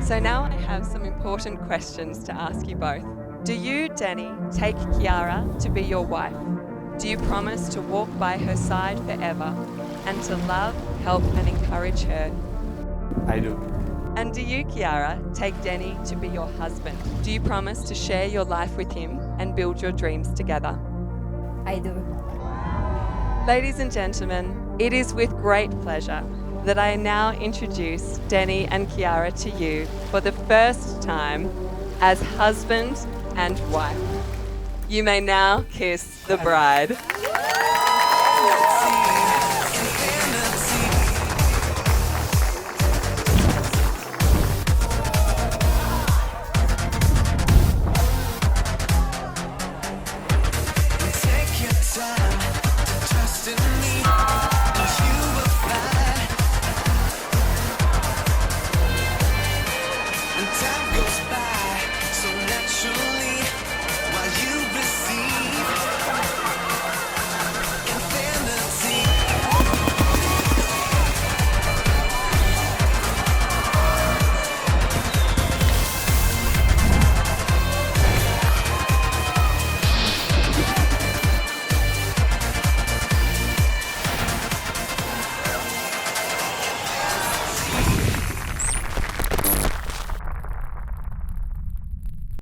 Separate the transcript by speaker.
Speaker 1: So now I have some important questions to ask you both. Do you, Danny, take Qiara to be your wife? Do you promise to walk by her side forever and to love, help and encourage her?
Speaker 2: I do.
Speaker 1: And do you, Qiara, take Danny to be your husband? Do you promise to share your life with him and build your dreams together?
Speaker 3: I do.
Speaker 1: Ladies and gentlemen, it is with great pleasure that I now introduce Danny and Qiara to you for the first time as husband and wife. You may now kiss the bride.